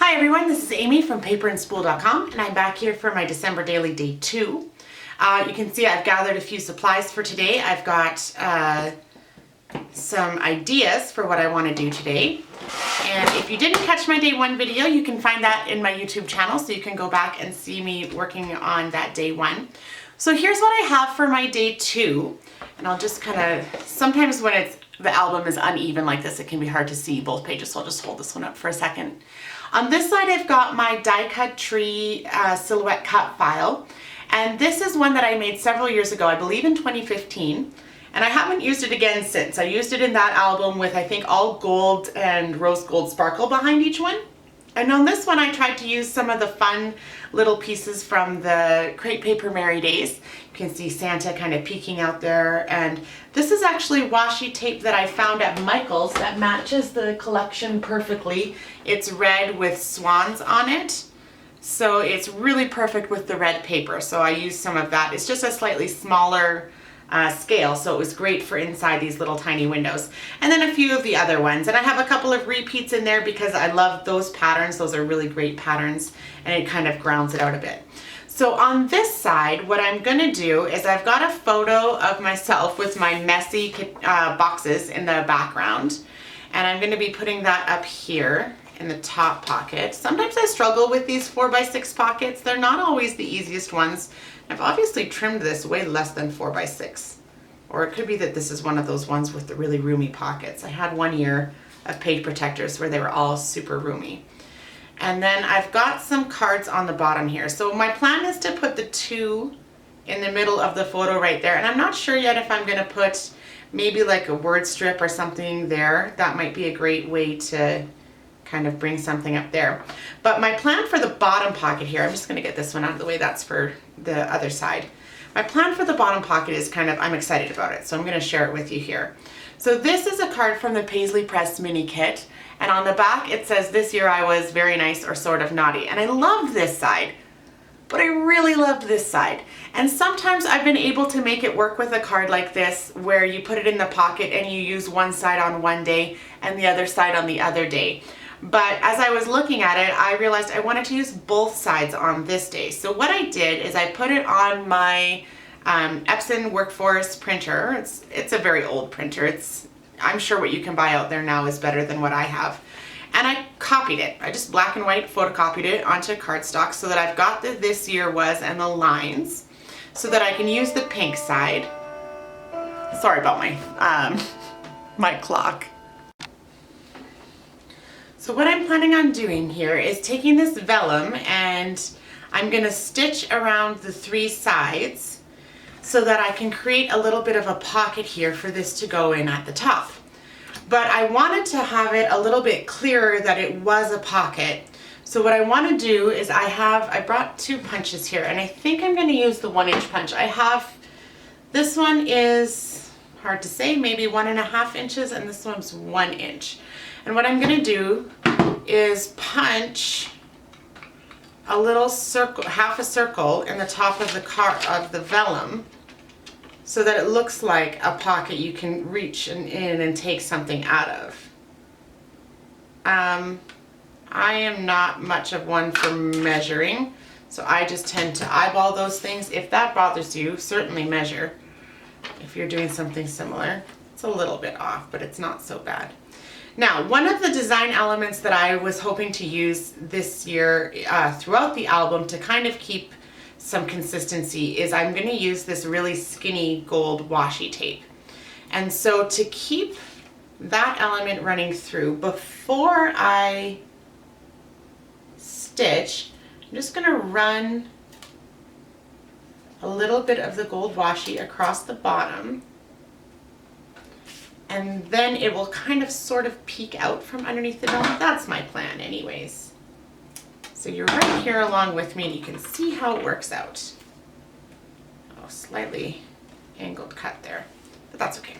Hi everyone, this is Amy from paperandspool.com and I'm back here for my December daily day 2. You can see I've gathered a few supplies for today. I've got some ideas for what I want to do today. And if you didn't catch my day 1 video, you can find that in my YouTube channel, so you can go back and see me working on that day 1. So here's what I have for my day 2. And I'll just kind of, sometimes when the album is uneven like this, it can be hard to see both pages, so I'll just hold this one up for a second. On this side, I've got my die cut tree silhouette cut file. And this is one that I made several years ago, I believe in 2015. And I haven't used it again since. I used it in that album with, I think, all gold and rose gold sparkle behind each one. And on this one, I tried to use some of the fun little pieces from the Crepe Paper Merry Days. You can see Santa kind of peeking out there. And this is actually washi tape that I found at Michael's that matches the collection perfectly. It's red with swans on it. So it's really perfect with the red paper. So I used some of that. It's just a slightly smaller scale, so it was great for inside these little tiny windows. And then a few of the other ones, and I have a couple of repeats in there because I love those patterns. Those are really great patterns, and it kind of grounds it out a bit. So on this side, what I'm gonna do is I've got a photo of myself with my messy boxes in the background, and I'm gonna be putting that up here in the top pocket. Sometimes I struggle with these 4x6 pockets. They're not always the easiest ones. I've obviously trimmed this way less than 4x6. Or it could be that this is one of those ones with the really roomy pockets. I had 1 year of page protectors where they were all super roomy. And then I've got some cards on the bottom here. So my plan is to put the 2 in the middle of the photo right there. And I'm not sure yet if I'm gonna put maybe like a word strip or something there. That might be a great way to kind of bring something up there. But my plan for the bottom pocket here, I'm just gonna get this one out of the way, that's for the other side. My plan for the bottom pocket is kind of, I'm excited about it, so I'm gonna share it with you here. So this is a card from the Paisley Press mini kit, and on the back it says, "This year I was very nice or sort of naughty." And I loved this side, but I really loved this side. And sometimes I've been able to make it work with a card like this, where you put it in the pocket and you use one side on one day and the other side on the other day. But as I was looking at it, I realized I wanted to use both sides on this day. So what I did is I put it on my Epson Workforce printer. It's a very old printer. I'm sure what you can buy out there now is better than what I have. And I copied it. I just black and white photocopied it onto cardstock so that I've got the "this year was" and the lines so that I can use the pink side. Sorry about my clock. So what I'm planning on doing here is taking this vellum and I'm gonna stitch around the 3 sides so that I can create a little bit of a pocket here for this to go in at the top. But I wanted to have it a little bit clearer that it was a pocket. So what I wanna do is I brought 2 punches here, and I think I'm gonna use the 1-inch punch. This one is, hard to say, maybe 1.5 inches, and this one's 1 inch. And what I'm gonna do is punch a little circle, half a circle in the top of the vellum so that it looks like a pocket you can reach in and take something out of. I am not much of one for measuring, so I just tend to eyeball those things. If that bothers you, certainly measure if you're doing something similar. It's a little bit off, but it's not so bad. Now, one of the design elements that I was hoping to use this year throughout the album to kind of keep some consistency is I'm going to use this really skinny gold washi tape. And so to keep that element running through, before I stitch, I'm just going to run a little bit of the gold washi across the bottom. And then it will kind of sort of peek out from underneath the dome. That's my plan anyways. So you're right here along with me and you can see how it works out. Oh, slightly angled cut there, but that's okay.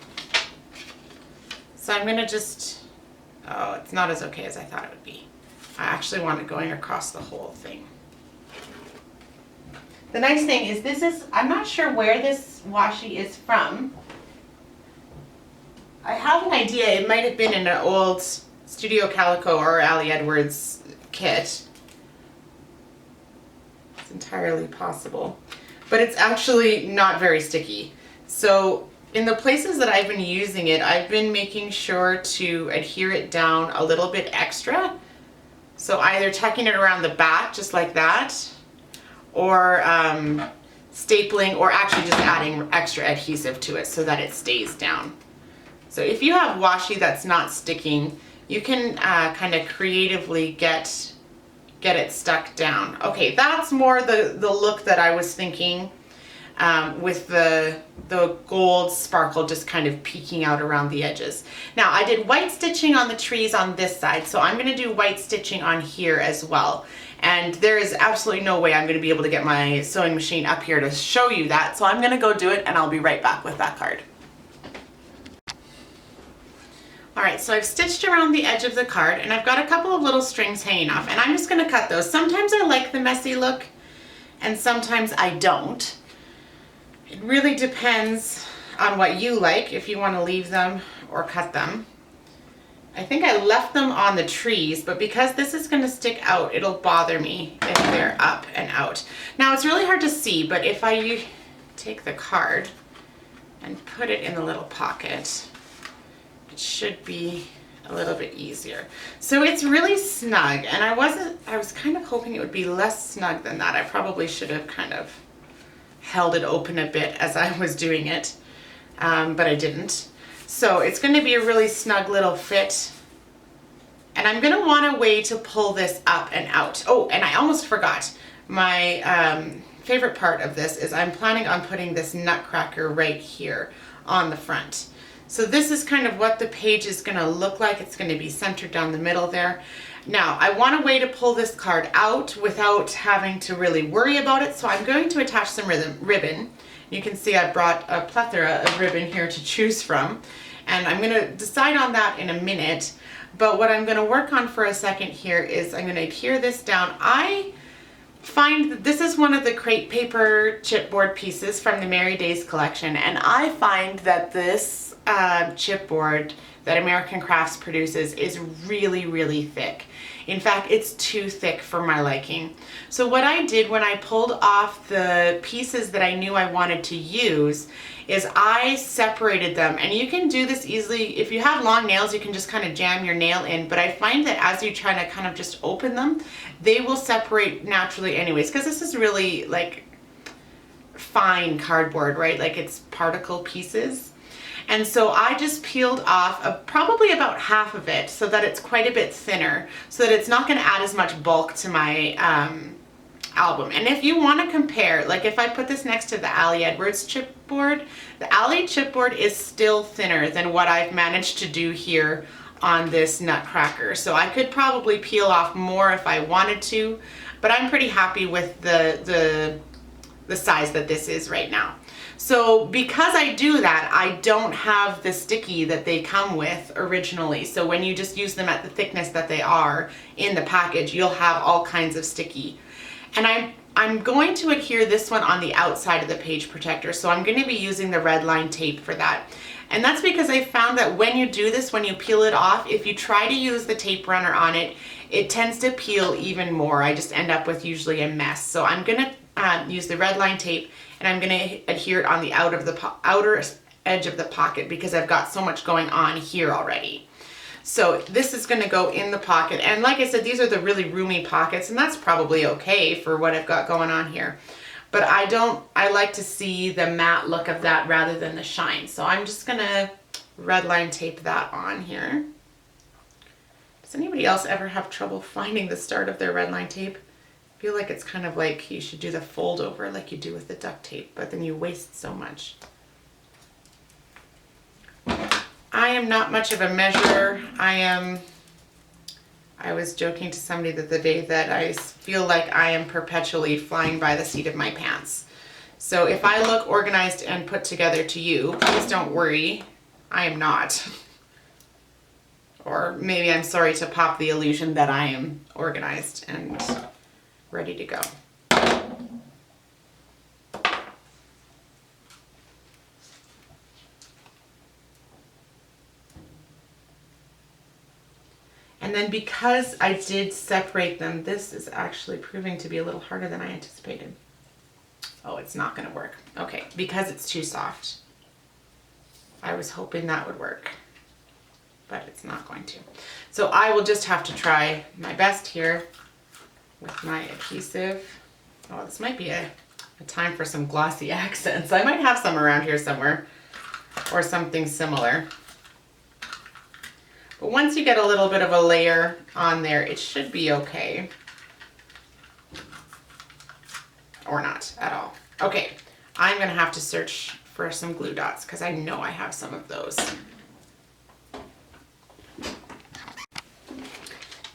So I'm gonna oh, it's not as okay as I thought it would be. I actually want it going across the whole thing. The nice thing is I'm not sure where this washi is from. I have an idea. It might have been in an old Studio Calico or Ali Edwards kit. It's entirely possible. But it's actually not very sticky. So in the places that I've been using it, I've been making sure to adhere it down a little bit extra. So either tucking it around the back just like that, or stapling, or actually just adding extra adhesive to it so that it stays down. So if you have washi that's not sticking, you can kind of creatively get it stuck down. Okay, that's more the look that I was thinking, with the gold sparkle just kind of peeking out around the edges. Now I did white stitching on the trees on this side, so I'm going to do white stitching on here as well. And there is absolutely no way I'm going to be able to get my sewing machine up here to show you that, so I'm going to go do it and I'll be right back with that card. Alright, so I've stitched around the edge of the card and I've got a couple of little strings hanging off, and I'm just going to cut those. Sometimes I like the messy look and sometimes I don't. It really depends on what you like, if you want to leave them or cut them. I think I left them on the trees, but because this is going to stick out, it'll bother me if they're up and out. Now it's really hard to see, but if I take the card and put it in the little pocket, it should be a little bit easier. So it's really snug, and I was kind of hoping it would be less snug than that. I probably should have kind of held it open a bit as I was doing it, but I didn't. So it's going to be a really snug little fit, and I'm going to want a way to pull this up and out. Oh, and I almost forgot. My favorite part of this is I'm planning on putting this nutcracker right here on the front. So this is kind of what the page is going to look like. It's going to be centered down the middle there. Now, I want a way to pull this card out without having to really worry about it, so I'm going to attach some ribbon. You can see I brought a plethora of ribbon here to choose from, and I'm going to decide on that in a minute. But what I'm going to work on for a second here is I'm going to adhere this down. I find that this is one of the crepe paper chipboard pieces from the Merry Days collection, and I find that this chipboard that American Crafts produces is really, really thick. In fact, it's too thick for my liking. So what I did when I pulled off the pieces that I knew I wanted to use is I separated them, and you can do this easily. If you have long nails, you can just kind of jam your nail in, but I find that as you try to kind of just open them, they will separate naturally anyways, because this is really like fine cardboard, right? Like it's particle pieces. And so I just peeled off probably about half of it so that it's quite a bit thinner, so that it's not going to add as much bulk to my album. And if you want to compare, like if I put this next to the Ali Edwards chipboard, the Ali chipboard is still thinner than what I've managed to do here on this nutcracker. So I could probably peel off more if I wanted to, but I'm pretty happy with the size that this is right now. So because I do that, I don't have the sticky that they come with originally. So when you just use them at the thickness that they are in the package, you'll have all kinds of sticky. And I'm going to adhere this one on the outside of the page protector. So I'm going to be using the red line tape for that. And that's because I found that when you do this, when you peel it off, if you try to use the tape runner on it, it tends to peel even more. I just end up with usually a mess. So I'm going to use the red line tape, and I'm going to adhere it on the outer edge of the pocket because I've got so much going on here already. So this is going to go in the pocket, and like I said, these are the really roomy pockets, and that's probably okay for what I've got going on here. But I like to see the matte look of that rather than the shine. So I'm just going to red line tape that on here. Does anybody else ever have trouble finding the start of their red line tape? I feel like it's kind of like you should do the fold over like you do with the duct tape, but then you waste so much. I am not much of a measurer. I was joking to somebody the other day that I feel like I am perpetually flying by the seat of my pants. So if I look organized and put together to you, please don't worry, I am not. Or maybe I'm sorry to pop the illusion that I am organized and ready to go. And then because I did separate them, this is actually proving to be a little harder than I anticipated. Oh, it's not going to work. Okay, because it's too soft. I was hoping that would work, but it's not going to. So I will just have to try my best here with my adhesive. Oh, this might be a time for some glossy accents. I might have some around here somewhere or something similar. But once you get a little bit of a layer on there, it should be okay. Or not at all. Okay, I'm gonna have to search for some glue dots because I know I have some of those.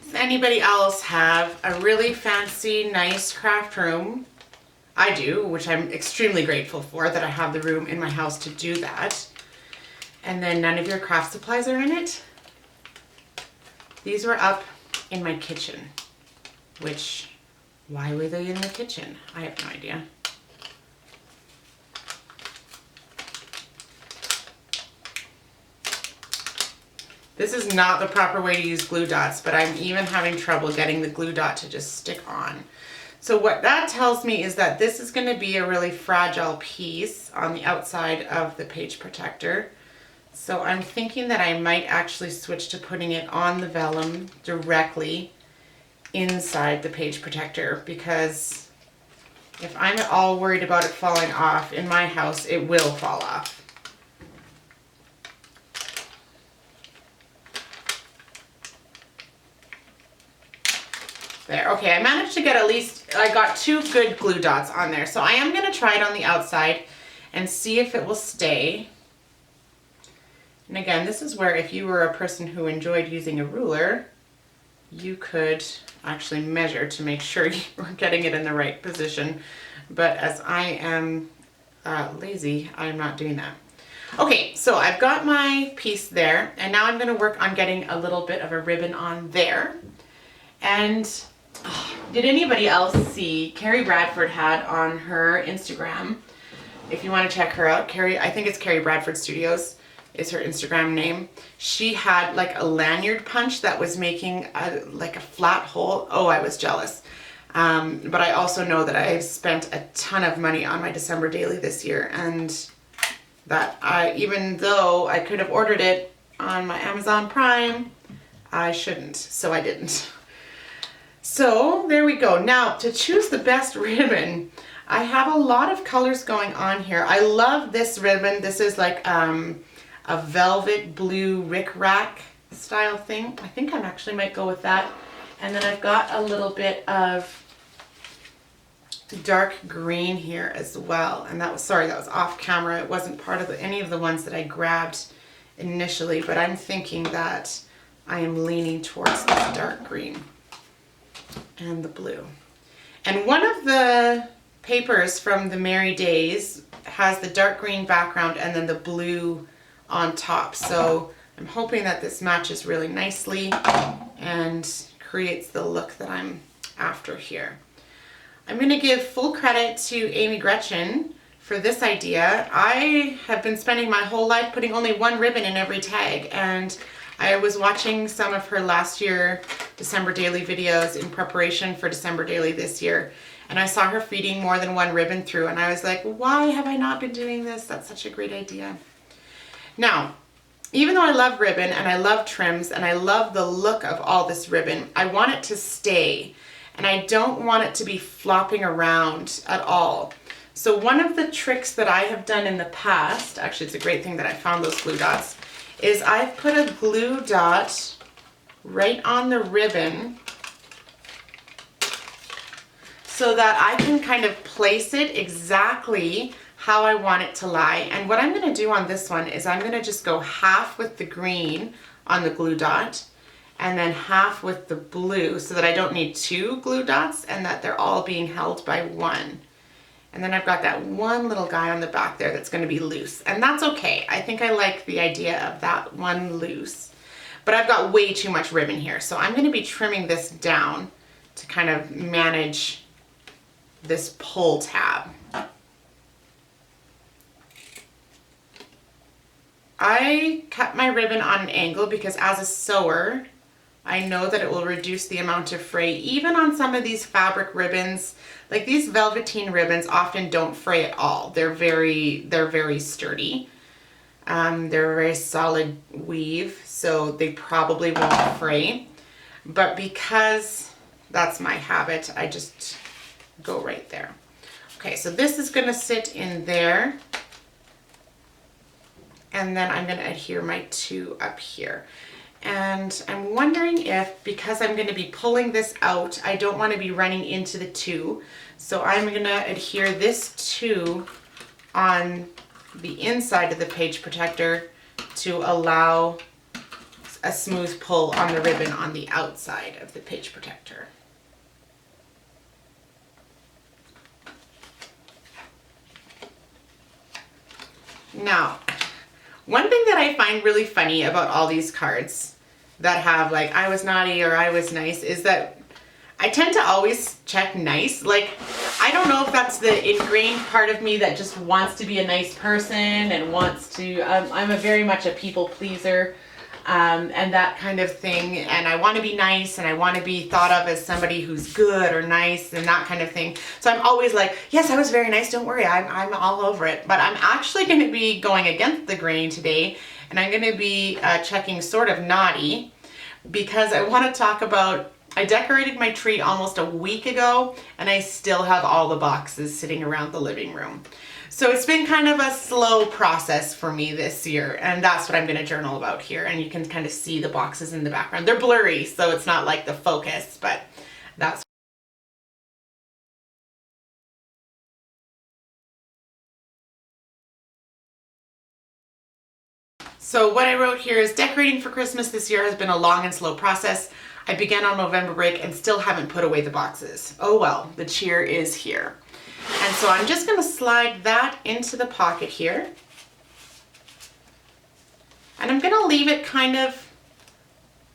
Does anybody else have a really fancy, nice craft room? I do, which I'm extremely grateful for, that I have the room in my house to do that. And then none of your craft supplies are in it. These were up in my kitchen, which, why were they in the kitchen? I have no idea. This is not the proper way to use glue dots, but I'm even having trouble getting the glue dot to just stick on. So what that tells me is that this is going to be a really fragile piece on the outside of the page protector. So I'm thinking that I might actually switch to putting it on the vellum directly inside the page protector, because if I'm at all worried about it falling off in my house, it will fall off. There, okay, I managed to get at least, I got 2 good glue dots on there. So I am going to try it on the outside and see if it will stay. And again, this is where if you were a person who enjoyed using a ruler, you could actually measure to make sure you were getting it in the right position. But as I am lazy, I'm not doing that. Okay, so I've got my piece there, and now I'm going to work on getting a little bit of a ribbon on there. And did anybody else see Carrie Bradford had on her Instagram? If you want to check her out, Carrie, I think it's Carrie Bradford Studios is her Instagram name. She had like a lanyard punch that was making like a flat hole. Oh, I was jealous. But I also know that I've spent a ton of money on my December daily this year, and that even though I could have ordered it on my Amazon Prime, I shouldn't, so I didn't. So there we go. Now to choose the best ribbon, I have a lot of colors going on here. I love this ribbon. This is like a velvet blue rickrack style thing. I think I actually might go with that. And then I've got a little bit of dark green here as well. And that was, sorry, that was off camera. It wasn't part of any of the ones that I grabbed initially, but I'm thinking that I am leaning towards this dark green and the blue. And one of the papers from the Merry Days has the dark green background and then the blue on top. So I'm hoping that this matches really nicely and creates the look that I'm after here. I'm going to give full credit to Amy Gretchen for this idea. I have been spending my whole life putting only one ribbon in every tag, and I was watching some of her last year December Daily videos in preparation for December Daily this year, and I saw her feeding more than one ribbon through, and I was like, why have I not been doing this? That's such a great idea. Now, even though I love ribbon and I love trims and I love the look of all this ribbon, I want it to stay, and I don't want it to be flopping around at all. So one of the tricks that I have done in the past, actually it's a great thing that I found those glue dots, is I've put a glue dot right on the ribbon so that I can kind of place it exactly how I want it to lie. And what I'm going to do on this one is I'm going to just go half with the green on the glue dot and then half with the blue, so that I don't need 2 glue dots and that they're all being held by one. And then I've got that one little guy on the back there that's going to be loose, and that's okay. I think I like the idea of that one loose, but I've got way too much ribbon here, so I'm going to be trimming this down to kind of manage this pull tab. I cut my ribbon on an angle because as a sewer, I know that it will reduce the amount of fray, even on some of these fabric ribbons. Like these velveteen ribbons often don't fray at all. They're very sturdy. They're a very solid weave, so they probably won't fray. But because that's my habit, I just go right there. Okay, so this is gonna sit in there. And then I'm gonna adhere my 2 up here. And I'm wondering if, because I'm gonna be pulling this out, I don't wanna be running into the 2. So I'm gonna adhere this 2 on the inside of the page protector to allow a smooth pull on the ribbon on the outside of the page protector. Now, one thing that I find really funny about all these cards that have like I was naughty or I was nice is that I tend to always check nice. Like, I don't know if that's the ingrained part of me that just wants to be a nice person and wants to, I'm very much a people pleaser. And that kind of thing, and I want to be nice and I want to be thought of as somebody who's good or nice and that kind of thing. So I'm always like, yes, I was very nice, don't worry, I'm all over it. But I'm actually going to be going against the grain today, and I'm going to be checking sort of naughty, because I want to talk about, I decorated my tree almost a week ago and I still have all the boxes sitting around the living room. So it's been kind of a slow process for me this year, and that's what I'm going to journal about here. And you can kind of see the boxes in the background. They're blurry, so it's not like the focus, but that's. So what I wrote here is, decorating for Christmas this year has been a long and slow process. I began on November break and still haven't put away the boxes. Oh well, the cheer is here. And so I'm just going to slide that into the pocket here. And I'm going to leave it kind of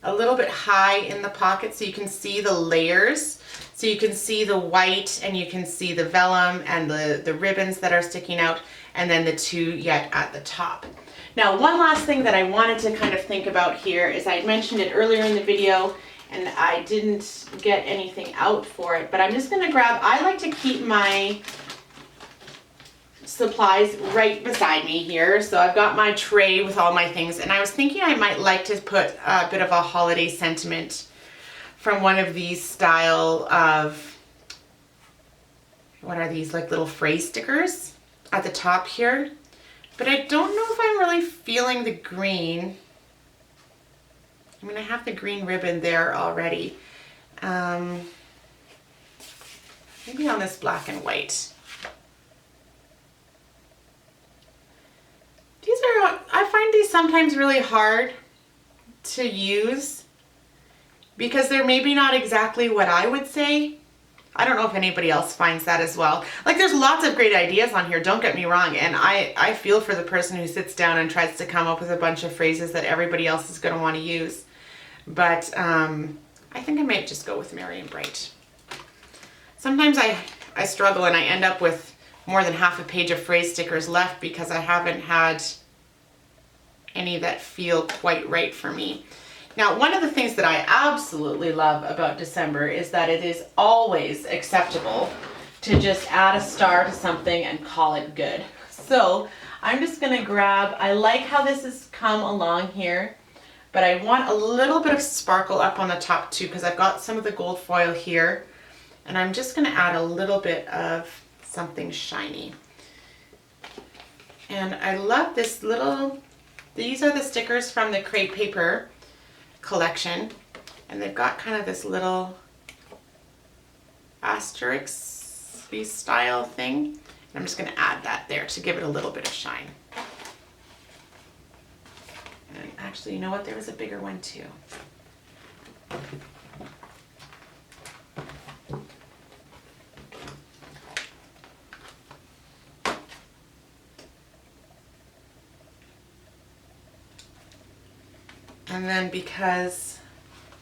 a little bit high in the pocket so you can see the layers. So you can see the white and you can see the vellum and the ribbons that are sticking out, and then the 2 yet at the top. Now, one last thing that I wanted to kind of think about here is, I mentioned it earlier in the video and I didn't get anything out for it, but I'm just going to grab, I like to keep my supplies right beside me here. So I've got my tray with all my things, and I was thinking I might like to put a bit of a holiday sentiment from one of these style of, what are these, like little phrase stickers at the top here. But I don't know if I'm really feeling the green. I mean, I have the green ribbon there already. Maybe on this black and white. These are, I find these sometimes really hard to use because they're maybe not exactly what I would say. I don't know if anybody else finds that as well. Like, there's lots of great ideas on here, don't get me wrong, and I feel for the person who sits down and tries to come up with a bunch of phrases that everybody else is going to want to use. But I think I might just go with merry and bright. Sometimes I struggle and I end up with more than half a page of phrase stickers left because I haven't had any that feel quite right for me. Now, one of the things that I absolutely love about December is that it is always acceptable to just add a star to something and call it good. So I'm just going to grab, I like how this has come along here, but I want a little bit of sparkle up on the top too, because I've got some of the gold foil here, and I'm just going to add a little bit of something shiny. And I love this little, these are the stickers from the crepe paper collection, and they've got kind of this little asterisk style thing, and I'm just going to add that there to give it a little bit of shine. And actually, you know what, there was a bigger one too. And then, because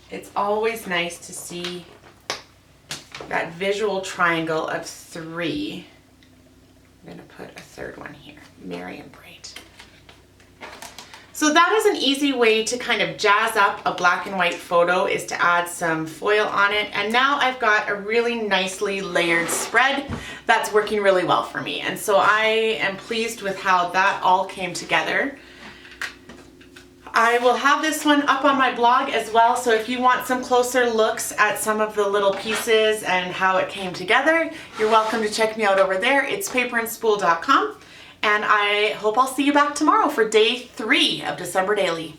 it's always nice to see that visual triangle of 3, I'm going to put a third one here, merry and bright. So that is an easy way to kind of jazz up a black and white photo, is to add some foil on it. And now I've got a really nicely layered spread that's working really well for me. And so I am pleased with how that all came together. I will have this one up on my blog as well, so if you want some closer looks at some of the little pieces and how it came together, you're welcome to check me out over there. It's paperandspool.com, and I hope I'll see you back tomorrow for day 3 of December Daily.